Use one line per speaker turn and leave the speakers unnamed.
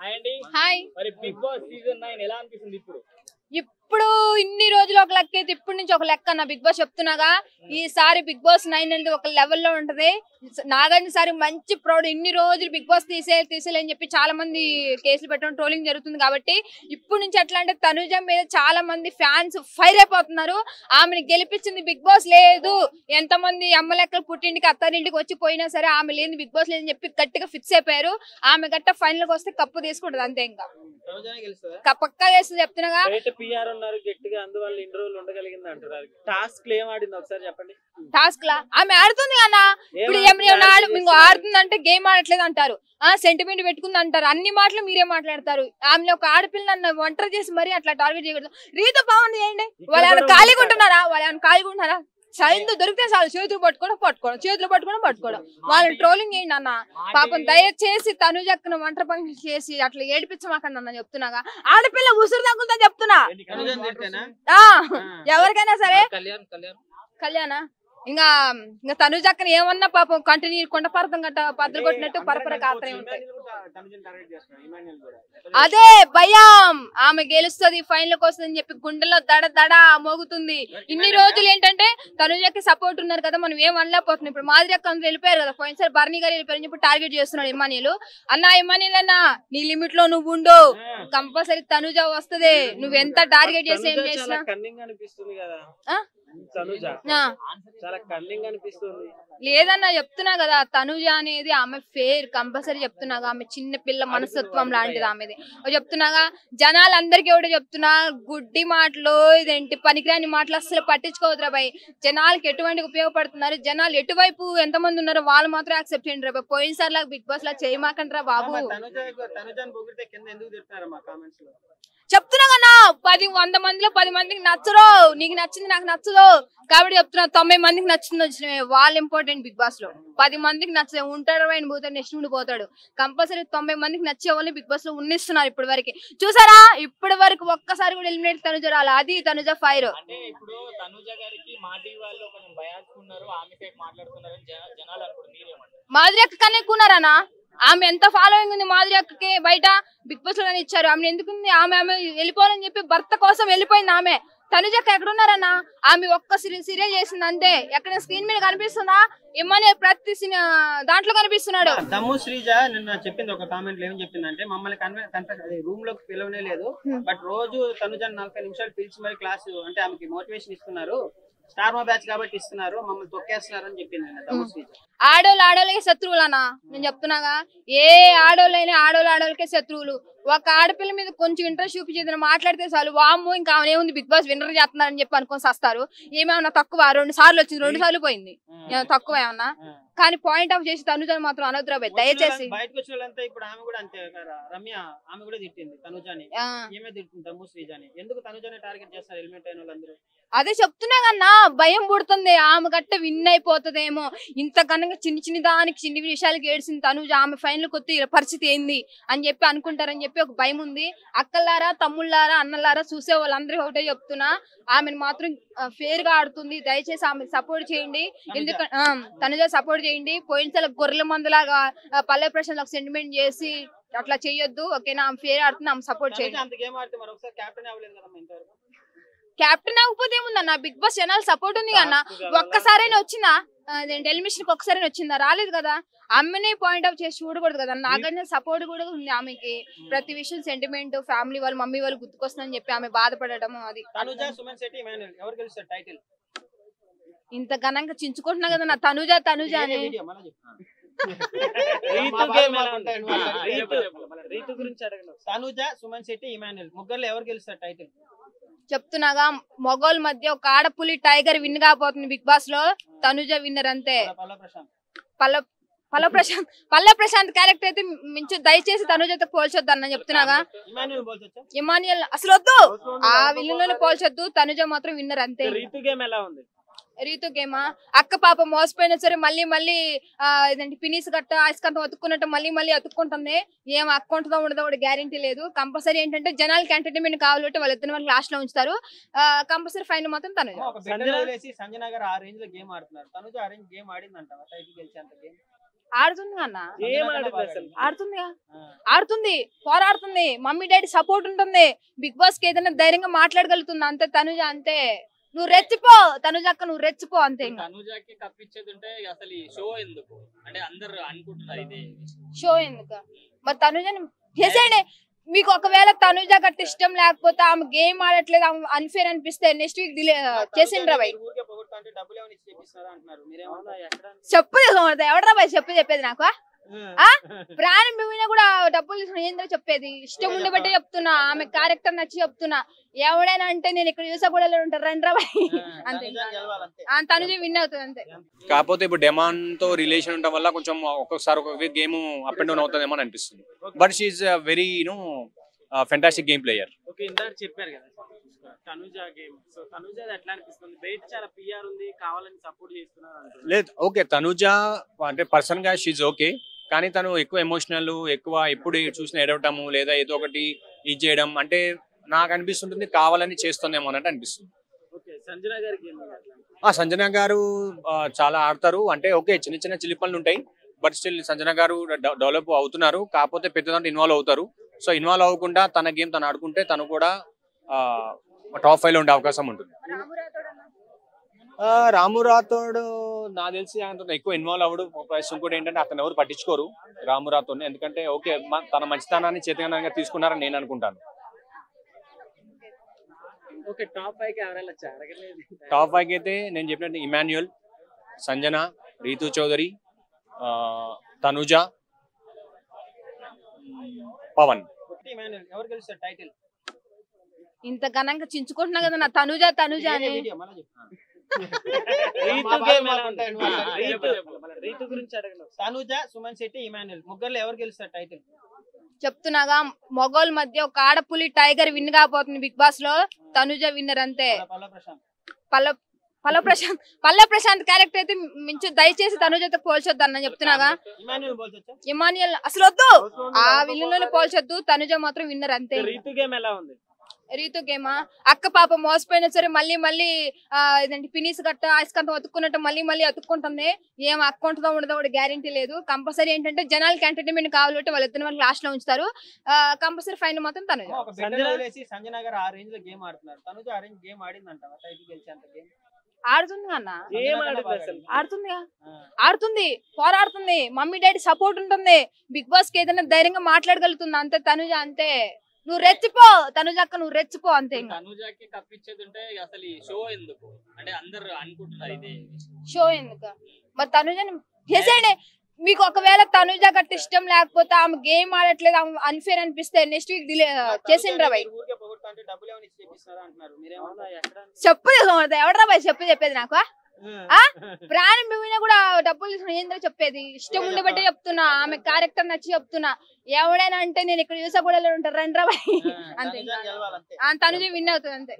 Hi.
మరి big boss season 9 ఎలా అనిపిస్తుంది ఇప్పుడు?
ఇప్పుడు ఇన్ని రోజులు ఒక లెక్క అయితే ఇప్పటి నుంచి ఒక లెక్క అన్న బిగ్ బాస్ చెప్తున్నాగా. ఈసారి బిగ్ బాస్ 9 అనేది ఒక లెవెల్లో ఉంటది. నాగార్జున సారి మంచి ప్రౌడ్. ఇన్ని రోజులు బిగ్ బాస్ తీసేయాలని చెప్పి చాలా మంది కేసులు పెట్టడం ట్రోలింగ్ జరుగుతుంది కాబట్టి ఇప్పటి నుంచి ఎట్లా అంటే తనుజ మీద చాలా మంది ఫ్యాన్స్ ఫైర్ అయిపోతున్నారు. ఆమెను గెలిపించింది బిగ్ బాస్ లేదు, ఎంతమంది అమ్మ లెక్కలు పుట్టింటికి అత్తారింటికి వచ్చి పోయినా సరే ఆమె లేని బిగ్ బాస్ లేదని చెప్పి గట్టిగా ఫిక్స్ అయిపోయారు. ఆమె గట్ట ఫైనల్ కి వస్తే కప్పు తీసుకుంటది అంతే. ఇంకా పక్కా చేస్తుంది చెప్తున్నాగా.
గట్టిగా అందువల్ల ఇన్ని రోజులు ఉండగలిగింది అంటారు. టాస్క్ ఏం ఆడింది ఒకసారి చెప్పండి.
టాస్క్ లా ఆమె ఆడుతుంది కన్నా. ఇప్పుడు ఆడుతుంది అంటే గేమ్ ఆడట్లేదు అంటారు, సెంటిమెంట్ పెట్టుకుంది అంటారు, అన్ని మాటలు మీరే మాట్లాడతారు. ఆమె ఒక ఆడపిల్ల నన్ను ఒంటరి చేసి మరీ అట్లా టార్గెట్ చేయకూడదు. రీతో బాగుంది చేయండి. వాళ్ళు ఏమైనా ఖాళీగా ఉంటున్నారా? సైన్ దొరికితే చాలు చేతులు పట్టుకోవడం వాళ్ళని ట్రోలింగ్ చేయండి అన్న. పాపం దయచేసి తనుజక్కను ఒంటరి పని చేసి అట్లా ఏడిపించమాకండి అన్న చెప్తున్నాగా. ఆడపిల్ల ఉసురు తగ్గుతా చెప్తున్నా. ఎవరికైనా సరే కళ్యాణ ఇంకా తనుజక్కని ఏమన్నా పాపం కంటిన్యూ కొండ పర్వతం గట్ట పద్దలు కొట్టినట్టు పరపర కాత్రే ఉంటాయి. అదే భయం. ఆమె గెలుస్తుంది ఫైనల్ వస్తుంది అని చెప్పి గుండెలో దడ మోగుతుంది. ఇన్ని రోజులు ఏంటంటే తనుజకి సపోర్ట్ ఉన్నారు కదా, మనం ఏం అనలేకపోతున్నాం. ఇప్పుడు మాదిరి అక్క అందరూ వెళ్ళిపోయారు కదా, పోయినసారి బర్నీ గారు వెళ్ళిపోయారని చెప్పి టార్గెట్ చేస్తున్నాడు ఇమానియలు. ఇమానియల్ అన్నా నీ లిమిట్ లో నువ్వు ఉండు, కంపల్సరీ తనుజ వస్తుంది. నువ్వెంత టార్గెట్ చేసి ఏం చేసినా లేదన్నా చెప్తున్నా కదా. తనుజ అనేది ఆమె ఫేర్ కంపల్సరీ చెప్తున్నాగా. ఆమె చిన్న పిల్ల మనస్తత్వం లాంటిది ఆమెది చెప్తున్నాగా. జనాలందరికీ ఒకటి చెప్తున్నా, గుడ్డి మాటలు ఇదేంటి పనికిరాని మాటలు అసలు పట్టించుకోవద్దురా బాయ్. జనాలకి ఎటువంటి ఉపయోగపడుతున్నారు, జనాలు ఎటువైపు ఎంతమంది ఉన్నారో వాళ్ళు మాత్రం యాక్సెప్ట్ చేయండి రా బాయ్. పోయినసారి లాగా బిగ్ బాస్ లా చేయమాకండి రా బాబు. చెప్తున్నా కన్నా 100 మందిలో 10 మందికి నచ్చరు. నీకు నచ్చింది నాకు నచ్చదు కాబట్టి చెప్తున్నా. 90 మందికి నచ్చింది వచ్చినవి వాళ్ళు ఇంపార్టెంట్. బిగ్ బాస్ లో 10 మందికి నచ్చదు ఉంటాడు, ఆయన పోతాడు, నెక్స్ట్ నుండి పోతాడు. కంపల్సరీ 90 మందికి నచ్చే వాళ్ళని బిగ్ బాస్ లో ఉన్నిస్తున్నారు ఇప్పటి వరకు. చూసారా ఇప్పటి వరకు ఒక్కసారి కూడా ఎలిమినేట్ తనుజ రాలి. అది తనుజ ఫైర్. మాధురి అక్క కన్నా ఎక్కున్నారనా. ఆమె ఎంత ఫాలోయింగ్ ఉంది మాధురి అక్కకి. బయట బిగ్ బాస్ లో ఇచ్చారు ఆమె ఎందుకుంది. ఆమె వెళ్ళిపోవాలని చెప్పి భర్త కోసం వెళ్ళిపోయింది ఆమె. తనుజక్క ఎక్కడున్నారన్నా? ఆమె ఒక్క సీరియల్ చేసింది అంతే. ఎక్కడ స్క్రీన్ మీద కనిపిస్తుందా? ఏమని ప్రతి దాంట్లో కనిపిస్తున్నాడు.
దమ్ము శ్రీజ నిన్న చెప్పింది ఒక కామెంట్ లో ఏం చెప్పిందంటే, మమ్మల్ని రూమ్ లోకి పిలవనే లేదు, బట్ రోజు తనుజ 40 నిమిషాలు పిలిచి మరి క్లాస్ అంటే ఆమెకి మోటివేషన్ ఇస్తున్నారు, స్టార్ మా బ్యాచ్ కాబట్టి ఇస్తున్నారు, మమ్మల్ని తొక్కేస్తున్నారు అని చెప్పింది.
ఆడోళ్ళకే శత్రువులనా నేను చెప్తున్నాగా. ఏ ఆడోళ్ళకే శత్రువులు. ఒక ఆడపిల్ల మీద కొంచెం ఇంట్రెస్ట్ చూపించేది మాట్లాడితే చాలు, వామ్మో ఇంకా ఆమె ఏముంది బిగ్ బాస్ విన్నర్ చేస్తున్నారని చెప్పి అనుకొని వస్తారు. ఏమేమన్నా తక్కువ 2 సార్లు వచ్చింది, 2 సార్లు పోయింది, తక్కువ ఏమన్నా. కానీ పాయింట్ ఆఫ్ చేసి తనుజని మాత్రం అనొద్దురా బాయ్ దయచేసి.
బయటకు వచ్చిన వాళ్ళంతా ఇప్పుడు ఆమె కూడా అంతే. రమ్య ఆమె కూడా తిట్టింది తనుజని, ఏమే తిట్టింది దమ్ము శ్రీజని. ఎందుకు తనుజని టార్గెట్ చేస్తారు ఎలిమినేట్ అయిన వాళ్ళందరూ?
అదే చెప్తున్నా కన్నా భయం పుడుతుంది. ఆమె గట్ట విన్ అయిపోతుందేమో. ఇంతకన్నా చిన్న దానికి చిన్న విషయాలకి ఏడ్చింది తనుజ. ఆమె ఫైనల్ కొత్త పరిస్థితి ఏంది అని చెప్పి అనుకుంటారని చెప్పి ఒక భయం ఉంది. అక్కలారా తమ్ముళ్ళారా అన్నలారా చూసే వాళ్ళందరికీ ఒకటే చెప్తున్నా, ఆమెను మాత్రం ఫేర్ గా ఆడుతుంది. దయచేసి ఆమె సపోర్ట్ చేయండి. ఎందుకంటే తనుజ సపోర్ట్ చేయండి. పోయినసారి గొర్రెల మందులాగా పల్లె ప్రశ్నలకు సెంటిమెంట్ చేసి అట్లా చెయ్యొద్దు ఓకేనా. ఆమె ఫేర్ ఆడుతుంది, ఆమె సపోర్ట్ చేయండి. కెప్టెన్ అవ్వకపోతే ఏముందన్న, బిగ్ బాస్ జనాలు సపోర్ట్ ఉంది కన్నా. ఒక్కసారైనా వచ్చిందా ఎలిమినేషన్? ఒక్కసారైనా వచ్చిందా? రాలేదు కదా. ఆమెనే పాయింట్ అవుట్ చేసి చూడకూడదు కదా. నాగార్జున సపోర్ట్ కూడా ఉంది ఆమెకి. ప్రతి విషయం సెంటిమెంట్, ఫ్యామిలీ వాళ్ళు మమ్మీ వాళ్ళు గుర్తుకొస్తుందని చెప్పి ఆమె బాధపడటం. అది ఇంత ఘనంగా చించుకుంటున్నా కదా నా తనుజ అని. చెప్తున్నాగా మొగోళ్ళ మధ్య ఒక ఆడపులి టైగర్ విన్ కాబోతుంది బిగ్ బాస్ లో. తనుజ విన్నర్ అంతే. పల్ల ప్రశాంత్ క్యారెక్టర్ అయితే మించు. దయచేసి తనుజతో పోల్చొద్దు అన్న చెప్తున్నాగా. ఇమానియల్ అసలు వద్దు, ఆ విల్లులోనే పోల్చొద్దు. తనుజ మాత్రం విన్నర్ అంతే. రీతు గేమా అక్క పాప మోసపోయినా సరే మళ్ళీ ఇదంటే పినీస్ గట్ట ఐస్కంతం అతుక్కున్నట్టు మళ్ళీ అతుక్కుంటుంది. ఏం అక్కుంటుందో ఉండదో కూడా గ్యారంటీ లేదు. కంపల్సరీ ఏంటంటే జనాలకి ఎంటర్టైన్మెంట్ కావాలంటే వాళ్ళు ఇద్దరు వాళ్ళకి లాస్ట్ లో ఉంచుతారు. కంపల్సరీ ఫైనల్ మాత్రం తనుజ. ఆడుతుంది అన్న,
ఏం ఆడింది అసలు?
ఆడుతుందిగా, ఆడుతుంది, పోరాడుతుంది, మమ్మీ డాడీ సపోర్ట్ ఉంటుంది, బిగ్ బాస్ కి ఏదైనా ధైర్యంగా మాట్లాడగలుగుతుంది, అంతే తనుజ. అంతే, నువ్వు రెచ్చిపో తనుజక్క, నువ్వు రెచ్చిపో అంతే. ఇంకా
తనుజాకి కప్పిచ్చేది ఉంటే అసలు ఈ షో ఎందుకు అంటే అందరు అనుకుంటున్నారు ఇదే
షో ఎందుకు? మరి తనుజని చేసేయండి. మీకు ఒకవేళ తనుజ గట్ట ఇష్టం లేకపోతే, ఆమె గేమ్ ఆడట్లేదు, ఆమె అన్ఫేర్ అనిపిస్తే నెక్స్ట్ వీక్ డిలే చేసిండ్రా బాయ్. చెప్పు ఎవడరా బాయ్ చెప్పేది నాకు ప్రాణం పోయినా కూడా డబ్బులు తీసుకుని ఏందో చెప్పేది. ఇష్టం ఉండి బట్టి చెప్తున్నా, ఆమె క్యారెక్టర్ నచ్చి చెప్తున్నా. ఎవడైనా అంటే నేను ఇక్కడ చూసా కూడా ఉంటారు రండ్రా బాయ్ అంతే. తనుజ విన్ అవుతుంది అంతే.
కాకపోతే ఇప్పుడు డెమాన్ తో రిలేషన్ ఉండడం వల్ల కొంచెం ఒక్కొక్కసారి ఒక గేమ్ అప్ అండ్ డౌన్ అవుతుందేమో అని అనిపిస్తుంది. But she's very fantastic game player.
Okay, ఇందాక చెప్పారు కదా తనుజ గేమ్. సో తనుజ ఎట్లా అనిపిస్తుంది? బయట చాలా పిఆర్ ఉంది, కావాలని సపోర్ట్ చేస్తున్నారు అంటున్నారు.
లేదు, ఓకే, తనుజ అంటే పర్సన్ గా షీఈ్ ఓకే, కానీ తను ఎక్కువ ఎమోషనల్, ఎక్కువ ఎప్పుడు చూసిన ఏడవటము లేదా ఏదో ఒకటి ఇది చేయడం అంటే నాకు అనిపిస్తుంటుంది కావాలని చేస్తుందేమో అన్నట్టు అనిపిస్తుంది.
ఓకే, సంజన గారికి
సంజన గారు చాలా ఆడతారు, అంటే ఓకే చిన్న చిన్న చిలి పనులు ఉంటాయి, బట్ స్టిల్ సంజన గారు డెవలప్ అవుతున్నారు. కాకపోతే పెద్ద దాంట్లో ఇన్వాల్వ్ అవుతారు. సో ఇన్వాల్వ్ అవ్వకుండా తన గేమ్ తను ఆడుకుంటే తను కూడా టాప్ 5 లో ఉండే అవకాశం ఉంటుంది. రాము రాథోడ్ నాకు తెలిసి ఆయన ఎక్కువ ఇన్వాల్వ్ అవ్వడు. ప్లస్ ఇంకోటి ఏంటంటే అతను ఎవరు పట్టించుకోరు రాము రాథోడ్, ఎందుకంటే ఓకే తన మంచితనాన్ని చేతనంగా తీసుకున్నారని నేను అనుకుంటాను.
ఓకే, టాప్ 5 కి ఎవరైనా అడగలేదు?
టాప్ 5 అయితే నేను చెప్పినట్టు ఇమాన్యుయల్, సంజన, రీతు చౌదరి, తనుజ, పవన్.
ఎవరు గెలుస్తారు టైటిల్?
ఇంత ఘనంగా చించుకుంటున్నా కదా నా తనుజ అని.
రీతు గురించి అడగను.
తనుజ, సుమన్ శెట్టి, ఇమాన్యుయల్ ముగ్గురులో ఎవరు గెలుస్తారు టైటిల్?
చెప్తున్నాగా, మొగోల్ మధ్య ఒక ఆడపులి టైగర్ విన్ కాబోతుంది బిగ్ బాస్ లో. తనుజ విన్నర్ అంతే. పల్ల ప్రశాంత్ క్యారెక్టర్ అయితే మించు, దయచేసి తనుజతో పోల్చొద్దు అన్న చెప్తున్నాగా. ఇమాన్యుయల్ అసలు వద్దు, ఆ విల్లులోనే పోల్చొద్దు. తనుజ మాత్రం విన్నర్ అంతే.
రీతు గేమ్ ఎలా ఉంది?
రీతు గేమా, అక్క పాప మోసపోయినా సరే మళ్ళీ ఇదంటే పినీస్ గట్ట ఐస్కంతం అతుక్కున్నట్టు మళ్ళీ అతుక్కుంటుంది. ఏం అక్క ఉంటుందో ఉండదో కూడా గ్యారంటీ లేదు. కంపల్సరీ ఏంటంటే జనాలకి ఎంటర్టైన్మెంట్ కావాలంటే వాళ్ళు ఇద్దరు వరకు లాస్ట్ లో ఉంచుతారు. కంపల్సరీ ఫైనల్ మాత్రం తనుజ.
సంజన గారు ఆ రేంజ్ లో గేమ్ ఆడుతున్నారు, తనుజ ఆ రేంజ్ గేమ్ ఆడిందంట టైటిల్ గెలిచేంత గేమ్
ఆడుతుంది అన్న,
ఆడుతుందిగా,
ఆడుతుంది, పోరాడుతుంది, మమ్మీ డాడీ సపోర్ట్ ఉంటుంది, బిగ్ బాస్ కి ఏదైనా ధైర్యంగా మాట్లాడగలుగుతుంది, అంతే తనుజ. అంతే, నువ్వు రెచ్చిపో తనుజక్క, నువ్వు రెచ్చిపో అంతే.
తనుజాకి కప్పిచ్చేది ఉంటే అసలు ఈ షో ఎందుకు అంటే అందరు అనుకుంటున్నారు ఇదే
షో ఎందుకు? మరి తనుజని చేసేయండి. మీకు ఒకవేళ తనుజ గట్ట ఇష్టం లేకపోతే, ఆమె గేమ్ ఆడట్లేదు, ఆమె అన్ఫేర్ అనిపిస్తే నెక్స్ట్ వీక్ డిలే చేసిండ్రా బాయ్. చెప్పు ఎవడరా బాయ్ చెప్పేది నాకు ప్రాణం పోయినా కూడా డబ్బులు తీసుకుని ఏందో చెప్పేది. ఇష్టం ఉండి బట్టి చెప్తున్నా, ఆమె క్యారెక్టర్ నచ్చి చెప్తున్నా. ఎవడైనా అంటే నేను ఇక్కడ చూసా కూడా ఉంటారు రండ్రా బాయ్ అంతే. తనుజ విన్ అవుతుంది అంతే.